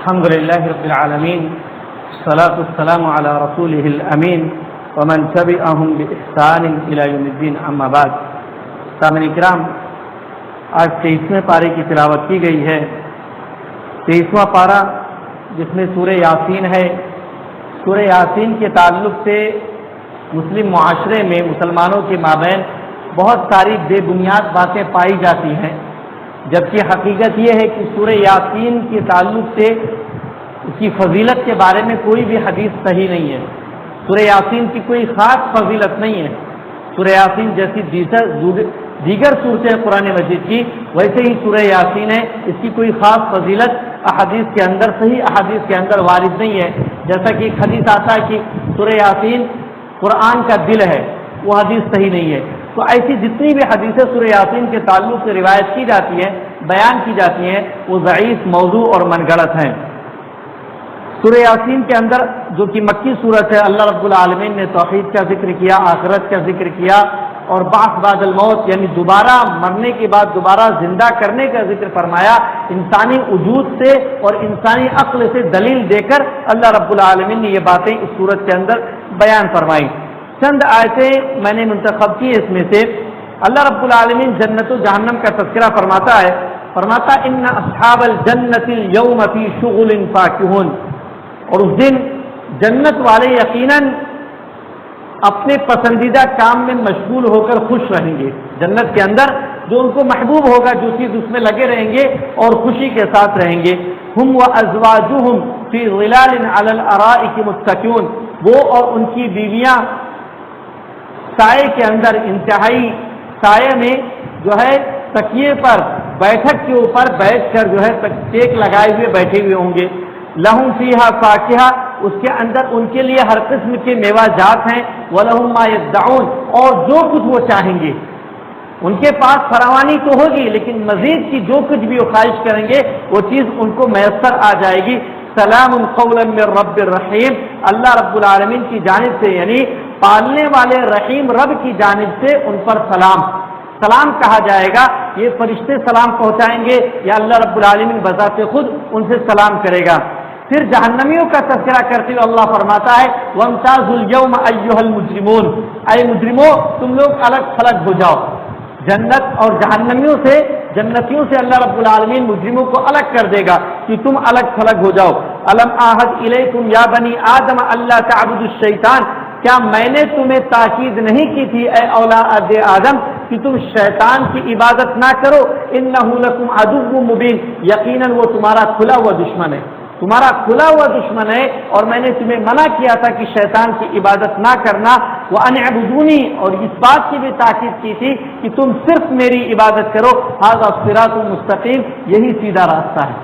الحمد لله رب العالمين والصلاة والسلام على رسوله الأمين ومن تبعهم بإحسان إلى يوم الدين أما بعد. سامعین کرام، آج 23ویں پارے کی تلاوت کی گئی ہے. 23واں پارہ جس میں سورہ یاسین ہے. سورہ یاسین کے تعلق سے مسلم معاشرے میں مسلمانوں کے مابین بہت ساری بے بنیاد باتیں پائی جاتی ہیں، جبکہ حقیقت یہ ہے کہ سورہ یاسین کے تعلق سے اس کی فضیلت کے بارے میں کوئی بھی حدیث صحیح نہیں ہے. سورہ یاسین کی کوئی خاص فضیلت نہیں ہے. سورہ یاسین جیسی دیگر صورتیں قرآن مجید کی ویسے ہی سورہ یاسین ہے، اس کی کوئی خاص فضیلت احادیث کے اندر صحیح احادیث کے اندر وارد نہیں ہے. جیسا کہ ایک حدیث آتا ہے کہ سورہ یاسین قرآن کا دل ہے، وہ حدیث صحیح نہیں ہے. تو ایسی جتنی بھی حدیثیں سورہ یاسین کے تعلق سے روایت کی جاتی ہیں، بیان کی جاتی ہیں، وہ ضعیف، موضوع اور من گھڑت ہیں. سورہ یاسین کے اندر جو کہ مکی صورت ہے، اللہ رب العالمین نے توحید کا ذکر کیا، آخرت کا ذکر کیا اور بعث بعد الموت یعنی دوبارہ مرنے کے بعد دوبارہ زندہ کرنے کا ذکر فرمایا. انسانی وجود سے اور انسانی عقل سے دلیل دے کر اللہ رب العالمین نے یہ باتیں اس صورت کے اندر بیان فرمائی. چند آیتیں میں نے منتخب کی اس میں سے. اللہ رب العالمین جنت و جہنم کا تذکرہ فرماتا ان اصحاب الجنت اليوم فی شغل فاکہون، اور اس دن جنت والے یقیناً اپنے پسندیدہ کام میں مشغول ہو کر خوش رہیں گے. جنت کے اندر جو ان کو محبوب ہوگا، جو چیز اس میں لگے رہیں گے اور خوشی کے ساتھ رہیں گے. ہم وازواجہم فی ظلال علی الارائک متکئون، وہ اور ان کی بیویاں سائے کے اندر انتہائی سائے میں جو ہے تکیے پر بیٹھک کے اوپر بیٹھ کر جو ہے ٹیک لگائے ہوئے بیٹھے ہوئے ہوں گے. لہم فیہا فاکہہ، اس کے اندر ان کے لیے ہر قسم کے میوہ جات ہیں. ولہم ما یدعون، اور جو کچھ وہ چاہیں گے ان کے پاس فراوانی تو ہوگی، لیکن مزید کی جو کچھ بھی وہ خواہش کریں گے وہ چیز ان کو میسر آ جائے گی. سلام قولا من رب الرحیم، اللہ رب العالمین کی جانب سے یعنی پالنے والے رحیم رب کی جانب سے ان پر سلام کہا جائے گا. یہ فرشتے سلام پہنچائیں گے یا اللہ رب العالمین بذات خود ان سے سلام کرے گا. پھر جہنمیوں کا تذکرہ کرتے ہوئے اللہ فرماتا ہے وَامْتَازُوا الْيَوْمَ أَيُّهَا الْمُجْرِمُونَ، اے مجرموں تم لوگ الگ تھلگ ہو جاؤ. جنت اور جہنمیوں سے، جنتیوں سے اللہ رب العالمین مجرموں کو الگ کر دے گا کہ تم الگ تھلگ ہو جاؤ. أَلَمْ أَعْهَدْ إِلَيْكُمْ يَا بَنِي آدَمَ أَلَّا تَعْبُدُوا الشَّيْطَانَ، کیا میں نے تمہیں تاکید نہیں کی تھی اے اولاد آدم کہ تم شیطان کی عبادت نہ کرو. انہ لکم عدو مبین، یقیناً وہ تمہارا کھلا ہوا دشمن ہے، تمہارا کھلا ہوا دشمن ہے. اور میں نے تمہیں منع کیا تھا کہ شیطان کی عبادت نہ کرنا. وان اعبدونی، اور اس بات کی بھی تاکید کی تھی کہ تم صرف میری عبادت کرو. ھذا صراط مستقیم، یہی سیدھا راستہ ہے،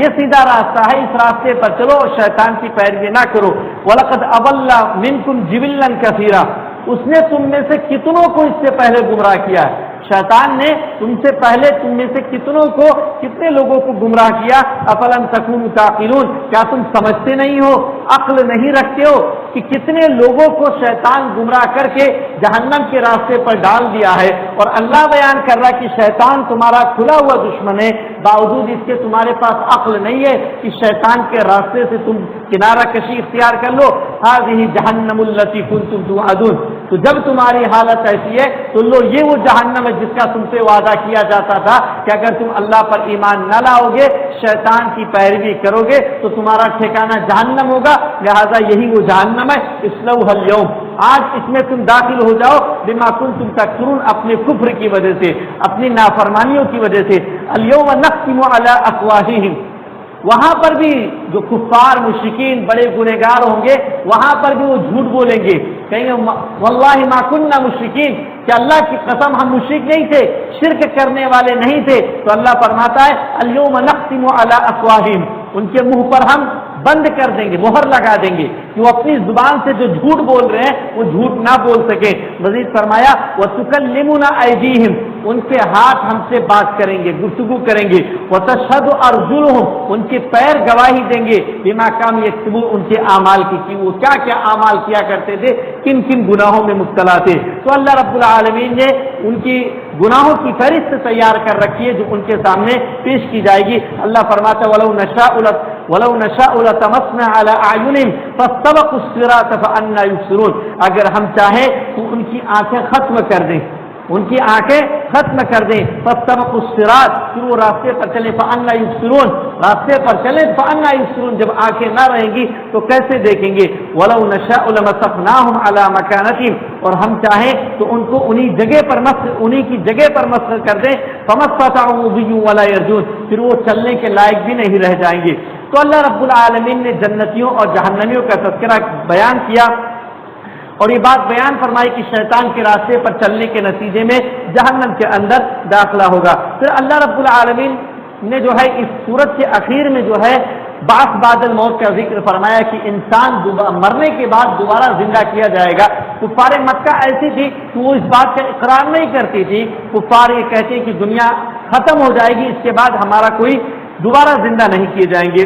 یہ سیدھا راستہ ہے، اس راستے پر چلو اور شیطان کی پیروی نہ کرو. وَلَقَدْ أَضَلَّ مِنْكُمْ جِبِلًّا كَثِيرًا، اس نے تم میں سے کتنوں کو اس سے پہلے گمراہ کیا ہے. شیطان نے تم سے پہلے تم میں سے کتنے لوگوں کو گمراہ کیا. أَفَلَمْ تَكُونُوا تَعْقِلُونَ، کیا تم سمجھتے نہیں ہو، عقل نہیں رکھتے ہو کہ کتنے لوگوں کو شیطان گمراہ کر کے جہنم کے راستے پر ڈال دیا ہے. اور اللہ بیان کر رہا کہ شیطان تمہارا کھلا ہوا دشمن ہے، باوجود اس کے تمہارے پاس عقل نہیں ہے کہ شیطان کے راستے سے تم کنارہ کشی اختیار کر لو. هذه جہنم التي كنتم توعدون، تو جب تمہاری حالت ایسی ہے تو لو یہ وہ جہنم ہے جس کا تم سے وعدہ کیا جاتا تھا کہ اگر تم اللہ پر ایمان نہ لاؤ گے، شیطان کی پیروی کرو گے تو تمہارا ٹھکانہ جہنم ہوگا. لہذا یہی وہ جہنم ہے. اصلوها اليوم، آج اس میں تم داخل ہو جاؤ. بما کنتم تکفرون، اپنے کفر کی وجہ سے، اپنی نافرمانیوں کی وجہ سے. اليوم نختم على افواہہم، وہاں پر بھی جو کفار مشرکین بڑے گنہگار ہوں گے وہاں پر بھی وہ جھوٹ بولیں گے، کہیں گے واللہ ما کننا مشرکین، کہ اللہ کی قسم ہم مشرک نہیں تھے، شرک کرنے والے نہیں تھے. تو اللہ فرماتا ہے اليوم نختم علی افواہہم، ان کے منہ پر ہم بند کر دیں گے، مہر لگا دیں گے کہ وہ اپنی زبان سے جو جھوٹ بول رہے ہیں وہ جھوٹ نہ بول سکے. مزید فرمایا وَتُكَلِّمُنَا أَيْدِيهِمْ، ان کے ہاتھ ہم سے بات کریں گے، گفتگو کریں گے. وَتَشْهَدُ أَرْجُلُهُمْ، ان کے پیر گواہی دیں گے. بِمَا كَانُوا يَكْسِبُونَ، ان کے اعمال کی کہ وہ کیا کیا اعمال کیا کرتے تھے، کن کن گناہوں میں مبتلا تھے. تو اللہ رب العالمین نے ان کی گناہوں کی فہرست تیار کر رکھی ہے جو ان کے سامنے پیش کی جائے گی. اللہ فرماتا ہے وَلَوْ نَشَاءُ لَطَمَسْنَا عَلَىٰ أَعْيُنِهِمْ فَاسْتَبَقُوا الصِّرَاطَ فَأَنَّىٰ يُبْصِرُونَ. اگر ہم چاہیں تو ان کی آنکھیں ختم کر دیں، ان کی آنکھیں ختم کر دیں. فَاسْتَبَقُوا الصِّرَاطَ، پھر وہ راستے پر چلیں. فَأَنَّىٰ يُبْصِرُونَ، راستے پر چلیں. فَأَنَّىٰ يُبْصِرُونَ، جب آنکھیں نہ رہیں گی تو کیسے دیکھیں گے. وَلَوْ نَشَاءُ لَمَسَخْنَاهُمْ عَلَىٰ مَكَانَتِهِمْ، اور ہم چاہیں تو ان کو انہی کی جگہ پر مسخ کر دیں. فَمَا اسْتَطَاعُوا مُضِيًّا وَلَا يَرْجُونَ، پھر وہ چلنے کے لائق بھی نہیں رہ جائیں گے. تو اللہ رب العالمین نے جنتیوں اور جہنمیوں کا تذکرہ بیان کیا اور یہ بات بیان فرمائی کہ شیطان کے راستے پر چلنے کے نتیجے میں جہنم کے اندر داخلہ ہوگا. پھر اللہ رب العالمین نے جو ہے اس سورت کے اخیر میں جو ہے بعث بعد الموت کا ذکر فرمایا کہ انسان مرنے کے بعد دوبارہ زندہ کیا جائے گا. کفار مکہ ایسی تھی کہ وہ اس بات کا اقرار نہیں کرتی تھی. کفار یہ کہتے کہ دنیا ختم ہو جائے گی، اس کے بعد ہمارا کوئی دوبارہ زندہ نہیں کیے جائیں گے.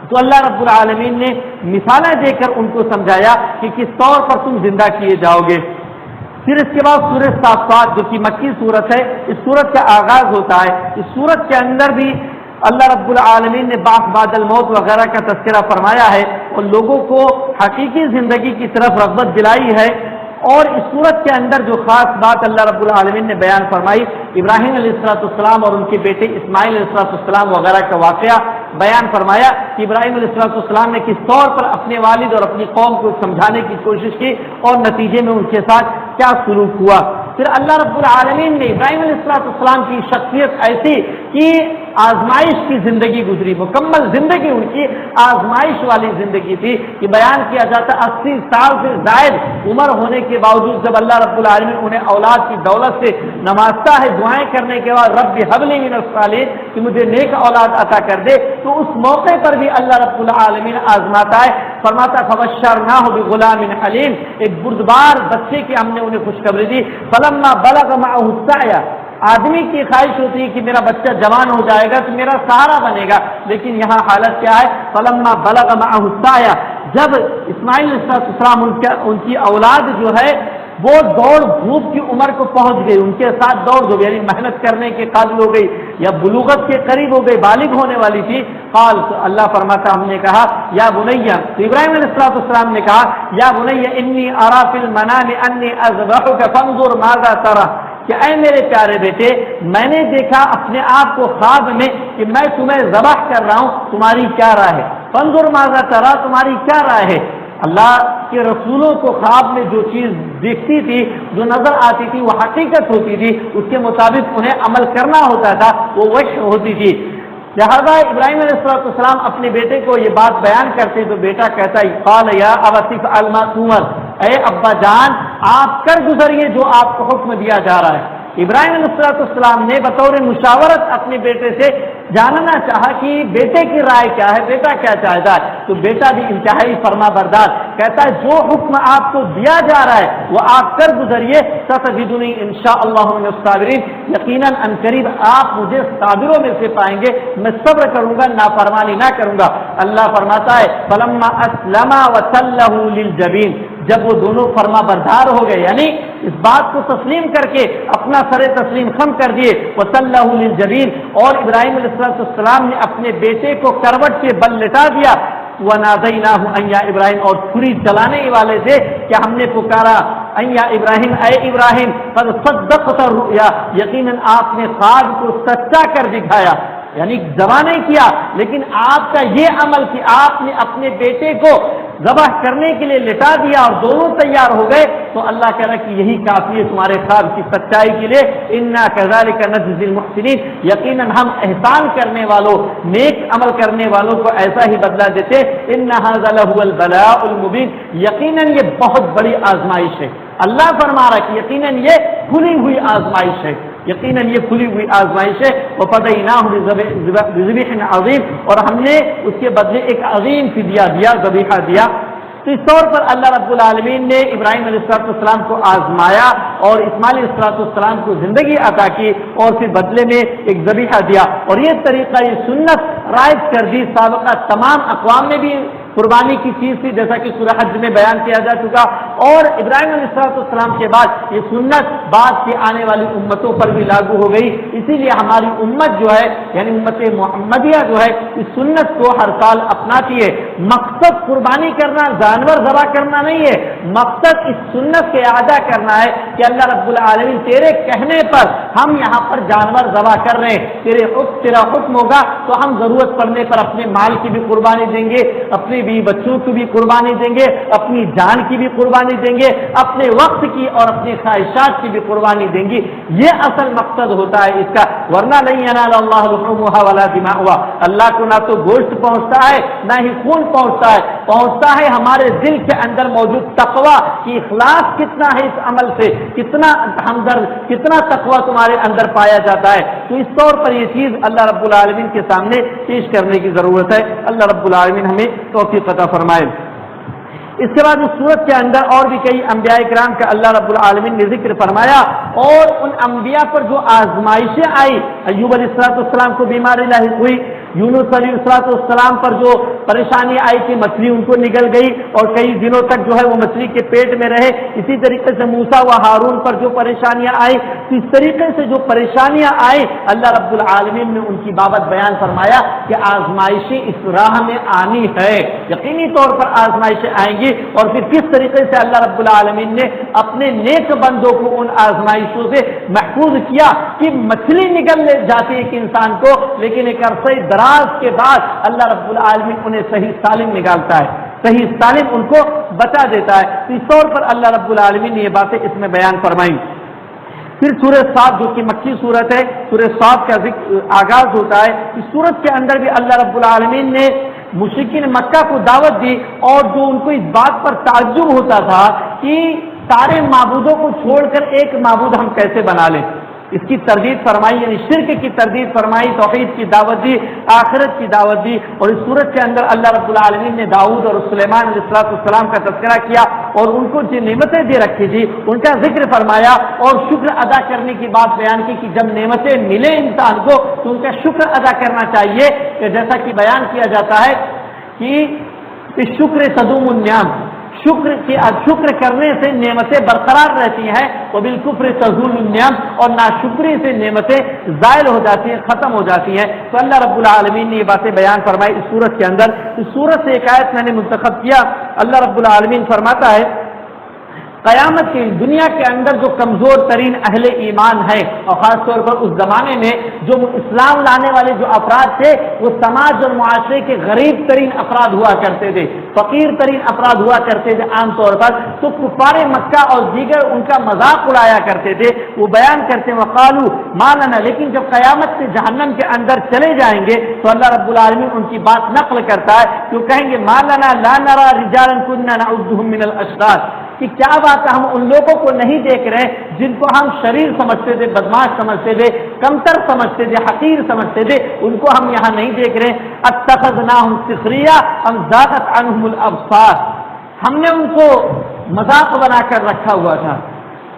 تو اللہ رب العالمین نے مثالیں دے کر ان کو سمجھایا کہ کس طور پر تم زندہ کیے جاؤ گے. پھر اس کے بعد سورہ صافات جو کہ مکی صورت ہے، اس صورت کا آغاز ہوتا ہے. اس صورت کے اندر بھی اللہ رب العالمین نے بعث بعد الموت وغیرہ کا تذکرہ فرمایا ہے اور لوگوں کو حقیقی زندگی کی طرف رغبت دلائی ہے. اور اس صورت کے اندر جو خاص بات اللہ رب العالمین نے بیان فرمائی، ابراہیم علیہ السلام اور ان کے بیٹے اسماعیل علیہ السلام وغیرہ کا واقعہ بیان فرمایا کہ ابراہیم علیہ السلام نے کس طور پر اپنے والد اور اپنی قوم کو سمجھانے کی کوشش کی اور نتیجے میں ان کے ساتھ کیا سلوک ہوا. پھر اللہ رب العالمین نے ابراہیم علیہ السلام کی شخصیت ایسی کہ آزمائش کی زندگی گزری، مکمل زندگی ان کی آزمائش والی زندگی تھی کہ بیان کیا جاتا 80 سال سے زائد عمر ہونے کے باوجود جب اللہ رب العالمین انہیں اولاد کی دولت سے نوازتا ہے، دعائیں کرنے کے بعد رب هب لی من الصالحین کہ مجھے نیک اولاد عطا کر دے، تو اس موقع پر بھی اللہ رب العالمین آزماتا ہے. فرماتا فبشرناہ بغلام حلیم، ایک بردبار بچے کی ہم نے انہیں خوشخبری دی. فلما بلغ معه السعی، آدمی کی خواہش ہوتی ہے کہ میرا بچہ جوان ہو جائے گا تو میرا سہارا بنے گا، لیکن یہاں حالت کیا ہے. فلما بلغ معه السعی، جب اسماعیل علیہ السلام ان کی اولاد جو ہے وہ دوڑ دھوپ کی عمر کو پہنچ گئی، ان کے ساتھ دوڑ دھوپ یعنی محنت کرنے کے قابل ہو گئی یا بلوغت کے قریب ہو گئی، بالغ ہونے والی تھی. قال، تو اللہ فرماتا ہم نے کہا یا بنیا، تو ابراہیم علیہ السلام نے کہا یا بنیا انی ارا فی المنام انی اذبحک فانظر ماذا ترى، کہ اے میرے پیارے بیٹے میں نے دیکھا اپنے آپ کو خواب میں کہ میں تمہیں ذبح کر رہا ہوں، تمہاری کیا رائے ہے. فانظر ماذا ترى، تمہاری کیا رائے ہے. اللہ کے رسولوں کو خواب میں جو چیز دیکھتی تھی، جو نظر آتی تھی، وہ حقیقت ہوتی تھی، اس کے مطابق انہیں عمل کرنا ہوتا تھا، وہ وحی ہوتی تھی. لہذا ابراہیم علیہ السلام اپنے بیٹے کو یہ بات بیان کرتے تو بیٹا کہتا ہے قال یا ابت افعل ما تؤمر، اے ابا جان آپ کر گزریے جو آپ کو حکم دیا جا رہا ہے. ابراہیم علیہ السلام نے بطور مشاورت اپنے بیٹے سے جاننا چاہا کہ بیٹے کی رائے کیا ہے، بیٹا کیا چاہتا ہے. تو بیٹا بھی انتہائی فرما بردار کہتا ہے جو حکم آپ کو دیا جا رہا ہے وہ آپ کر گزریے. ستجدنی انشاءاللہ من الصابرین، یقیناً ان قریب آپ مجھے صابروں میں سے پائیں گے، میں صبر کروں گا، نافرمانی نہ کروں گا. اللہ فرماتا ہے فلما اسلما وتلہ للجبین، جب وہ دونوں فرما بردار ہو گئے یعنی اس بات کو تسلیم کر کے اپنا سر تسلیم خم کر دیے. وتلہ للجبین، اور ابراہیم علیہ السلام نے اپنے بیٹے کو کروٹ کے بل لٹا دیا. وَنَادَيْنَاهُ أَن يَا إِبْرَاهِيمُ، اور چھری چلانے والے تھے کہ ہم نے پکارا أَن يَا إِبْرَاهِيمُ، اے ابراہیم قد صدقت الرؤيا، یقیناً آپ نے خواب کو سچا کر دکھایا. یعنی ذبح نہیں کیا لیکن آپ کا یہ عمل کہ آپ نے اپنے بیٹے کو ذبح کرنے کے لیے لٹا دیا اور دونوں تیار ہو گئے، تو اللہ کہہ رہا کہ یہی کافی ہے تمہارے خواب کی سچائی کے لیے. انا کذالک نجزی المحسنین، یقیناً ہم احسان کرنے والوں، نیک عمل کرنے والوں کو ایسا ہی بدلہ دیتے. ان ھذا لہو البلاء المبین، یقیناً یہ بہت بڑی آزمائش ہے. اللہ فرما رہا کہ یقیناً یہ کھلی ہوئی آزمائش ہے، یقیناً یہ کھلی ہوئی آزمائش ہے. وَفَدَيْنَاهُ بِذِبْحٍ عَظِيمٍ، اور ہم نے اس کے بدلے ایک عظیم فدیہ دیا، ذبیحہ دیا. تو اس طور پر اللہ رب العالمین نے ابراہیم علیہ السلام کو آزمایا اور اسماعیل علیہ السلام کو زندگی عطا کی اور پھر بدلے میں ایک ذبیحہ دیا. اور یہ طریقہ، یہ سنت رائج کر دی سابقہ تمام اقوام میں بھی قربانی کی چیز تھی، جیسا کہ سورہ حج میں بیان کیا جا چکا. اور ابراہیم علیہ السلام کے بعد یہ سنت بعد کی آنے والی امتوں پر بھی لاگو ہو گئی. اسی لیے ہماری امت جو ہے یعنی امت محمدیہ جو ہے اس سنت کو ہر سال اپناتی ہے. مقصد قربانی کرنا جانور ذبح کرنا نہیں ہے, مقصد اس سنت کے اعادہ کرنا ہے کہ اللہ رب العالمین تیرے کہنے پر ہم یہاں پر جانور ذبح کر رہے ہیں, تیرا حکم ہوگا تو ہم ضرورت پڑنے پر اپنے مال کی بھی قربانی دیں گے, اپنے بھی بچوں کی بھی قربانی دیں گے, اپنی جان کی بھی قربانی دیں گے, اپنے وقت کی اور اپنی خواہشات کی بھی قربانی دیں گی. یہ اصل مقصد ہوتا ہے اس کا, ورنہ نہیں ینال اللہ لحومها ولا دماؤها, اللہ کو نہ تو گوشت پہنچتا ہے نہ ہی خون پہنچتا ہے ہمارے دل کے اندر موجود تقویٰ کی اخلاص کتنا ہے اس عمل سے, کتنا ہمدرد, کتنا تقویٰ تمہارے اندر پایا جاتا ہے. تو اس طور پر یہ چیز اللہ رب العالمین کے سامنے پیش کرنے کی ضرورت ہے. اللہ رب العالمین ہمیں توفیق عطا فرمائے. اس کے بعد اس صورت کے اندر اور بھی کئی انبیاء کرام کا اللہ رب العالمین نے ذکر فرمایا, اور ان انبیاء پر جو آزمائشیں آئی, ایوب علیہ السلام کو بیماری لاحق ہوئی, یونس علیہ السلام پر جو پریشانی آئی کہ مچھلی ان کو نگل گئی اور کئی دنوں تک جو ہے وہ مچھلی کے پیٹ میں رہے, اسی طریقے سے موسیٰ و ہارون پر جو پریشانیاں آئی, اس طریقے سے جو پریشانیاں آئی اللہ رب العالمین نے ان کی بابت بیان فرمایا کہ آزمائشیں اس راہ میں آنی ہے, یقینی طور پر آزمائشیں آئیں گی. اور پھر کس طریقے سے اللہ رب العالمین نے اپنے نیک بندوں کو ان آزمائشوں سے محفوظ کیا کہ مچھلی نگل جاتی ہے ایک انسان کو, لیکن ایک عرصے دراز کے بعد اللہ رب العالمین انہیں صحیح سالم نکالتا ہے, صحیح سالم ان کو بچا دیتا ہے. اس طور پر اللہ رب العالمین نے یہ باتیں اس میں بیان فرمائی. پھر سورہ صاد جو کہ مکی صورت ہے, سورہ صاد کا ذکر آغاز ہوتا ہے. اس صورت کے اندر بھی اللہ رب العالمین نے مشرکین مکہ کو دعوت دی, اور جو ان کو اس بات پر تعجب ہوتا تھا کہ سارے معبودوں کو چھوڑ کر ایک معبود ہم کیسے بنا لیں, اس کی تردید فرمائی, یعنی شرک کی تردید فرمائی, توحید کی دعوت دی, آخرت کی دعوت دی. اور اس صورت کے اندر اللہ رب العالمین نے داؤد اور سلیمان علیہ السلام کا تذکرہ کیا, اور ان کو جو نعمتیں دے رکھی تھی ان کا ذکر فرمایا, اور شکر ادا کرنے کی بات بیان کی کہ جب نعمتیں ملے انسان کو تو ان کا شکر ادا کرنا چاہیے, کہ جیسا کہ بیان کیا جاتا ہے کہ شکر صدوم النعم, شکر کرنے سے نعمتیں برقرار رہتی ہیں, وبالکفر تزول النعم, اور ناشکری سے نعمتیں زائل ہو جاتی ہیں, ختم ہو جاتی ہیں. تو اللہ رب العالمین نے یہ باتیں بیان فرمائی اس سورت کے اندر. اس سورت سے ایک آیت میں نے منتخب کیا. اللہ رب العالمین فرماتا ہے قیامت کی دنیا کے اندر جو کمزور ترین اہل ایمان ہے, اور خاص طور پر اس زمانے میں جو اسلام لانے والے جو افراد تھے وہ سماج اور معاشرے کے غریب ترین افراد ہوا کرتے تھے, فقیر ترین افراد ہوا کرتے تھے عام طور پر. تو کفار مکہ اور دیگر ان کا مذاق اڑایا کرتے تھے. وہ بیان کرتے ہیں وقالو ما لنا, لیکن جب قیامت سے جہنم کے اندر چلے جائیں گے تو اللہ رب العالمین ان کی بات نقل کرتا ہے, جو کہیں گے ما لنا لا نرى رجالا كنا نعدهم من الاشرار, کہ کیا بات ہے ہم ان لوگوں کو نہیں دیکھ رہے جن کو ہم شریر سمجھتے تھے, بدماش سمجھتے تھے, کمتر سمجھتے تھے, حقیر سمجھتے تھے, ان کو ہم یہاں نہیں دیکھ رہے. اتخذناهم سخریا ام زاغت عنهم الابصار, ہم نے ان کو مذاق بنا کر رکھا ہوا تھا,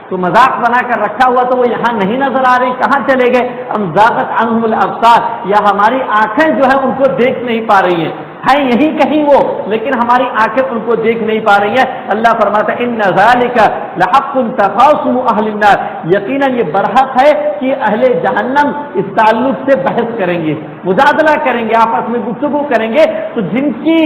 تو مذاق بنا کر رکھا ہوا تو وہ یہاں نہیں نظر آ رہی, کہاں چلے گئے. ام زاغت عنهم الابصار, یا ہماری آنکھیں جو ہے ان کو دیکھ نہیں پا رہی ہیں, ہیں یہی کہیں وہ, لیکن ہماری آنکھیں ان کو دیکھ نہیں پا رہی ہے. اللہ فرماتا ہے ان ذالک لحق تخاصم اہل النار, یقیناً یہ برحق ہے کہ اہل جہنم اس تعلق سے بحث کریں گے, مجادلہ کریں گے, آپس میں گفتگو کریں گے. تو جن کی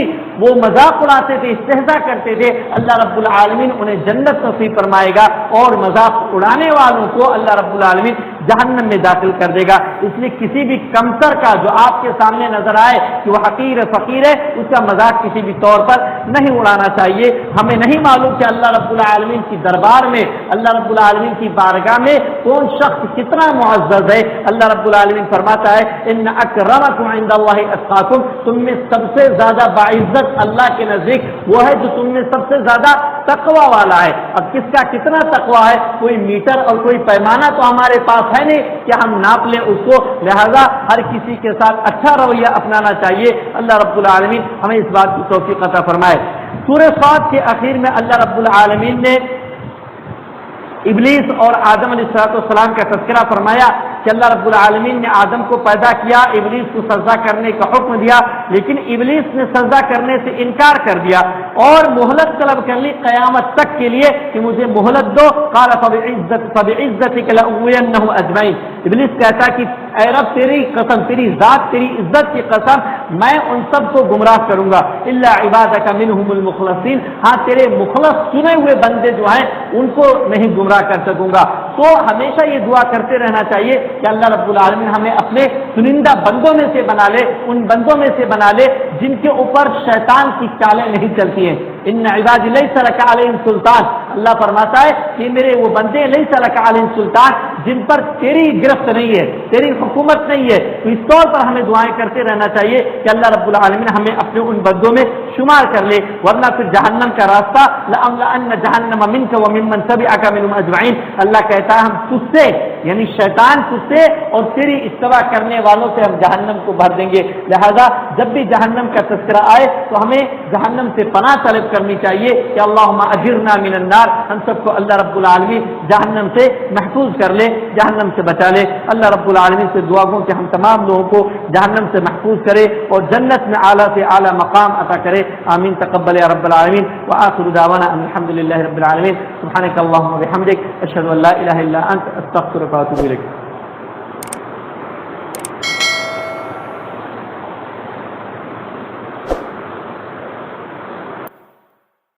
وہ مذاق اڑاتے تھے, استہزاء کرتے تھے, اللہ رب العالمین انہیں جنت نصیب فرمائے گا, اور مذاق اڑانے والوں کو اللہ رب العالمین جہنم میں داخل کر دے گا. اس لیے کسی بھی کمتر کا جو آپ کے سامنے نظر آئے کہ وہ حقیر فقیر ہے, اس کا مذاق کسی بھی طور پر نہیں اڑانا چاہیے. ہمیں نہیں معلوم کہ اللہ رب العالمین کی دربار میں, اللہ رب العالمین کی بارگاہ میں کون شخص کتنا معزز ہے. اللہ رب العالمین فرماتا ہے ان اکرمکم عند اللہ اتقاکم, تم میں سب سے زیادہ باعزت اللہ کے نزدیک وہ ہے جو تم میں سب سے زیادہ تقوی والا ہے. اب کس کا کتنا تقوی ہے, کوئی میٹر اور کوئی پیمانہ تو ہمارے پاس ہے نہیں کہ ہم ناپ لیں اس کو, لہذا ہر کسی کے ساتھ اچھا رویہ اپنانا چاہیے. اللہ رب العالمین ہمیں اس بات کی توفیق عطا فرمائے. سورہ صاد کے اخیر میں اللہ رب العالمین نے ابلیس اور آدم علیہ السلام کا تذکرہ فرمایا کہ اللہ رب العالمین نے آدم کو پیدا کیا، ابلیس کو سجدہ کرنے کا حکم دیا، لیکن ابلیس نے سجدہ کرنے سے انکار کر دیا اور مہلت طلب کر لی قیامت تک کے لیے کہ مجھے مہلت دو۔ قال فبعزتک لأغوینہم اجمعین، ابلیس کہتا کہ اے رب تیری قسم، تیری ذات، تیری عزت کی قسم، میں ان سب کو گمراہ کروں گا، الا عبادک منہم المخلصین، ہاں تیرے مخلص چنے ہوئے بندے جو ہیں ان کو نہیں گمراہ کر سکوں گا۔ تو ہمیشہ یہ دعا کرتے رہنا چاہیے کہ اللہ رب العالمین ہمیں اپنے چنندہ بندوں میں سے بنا لے، ان بندوں میں سے بنا لے جن کے اوپر شیطان کی چالیں نہیں چلتی ہیں۔ ان عبادی لیس لک علیہم سلطان، اللہ فرماتا ہے کہ میرے وہ بندے لیس لک علیہم سلطان جن پر تیری گرفت نہیں ہے، تیری حکومت نہیں ہے۔ تو اس طور پر ہمیں دعائیں کرتے رہنا چاہیے کہ اللہ رب العالمین ہمیں اپنے ان بندوں میں شمار کر لے، ورنہ پھر جہنم کا راستہ لأملأن جہنم منک وممن تبعک منهم اجمعین، اللہ کہتا ہے ہم تجھ سے، یعنی شیطان تجھ سے اور تیری اتباع کرنے والوں سے ہم جہنم کو بھر دیں گے۔ لہذا جب بھی جہنم کا تذکرہ آئے تو ہمیں جہنم سے پناہ طلب کرنی چاہیے کہ اللہم اجرنا من النار، ہم سب کو اللہ رب العالمین جہنم سے محفوظ کر لے، جہنم سے بچا لے۔ اللہ رب العالمین سے دعا گو کہ ہم تمام لوگوں کو جہنم سے محفوظ کرے اور جنت میں اعلیٰ سے اعلیٰ مقام عطا کرے، آمین تقبل یا رب العالمین۔ وآخر دعوانا ان الحمد للہ رب العالمین، سبحانک اللہم وبحمدک، اشہد ان لا الہ الا انت، استغفرک واتوب الیک۔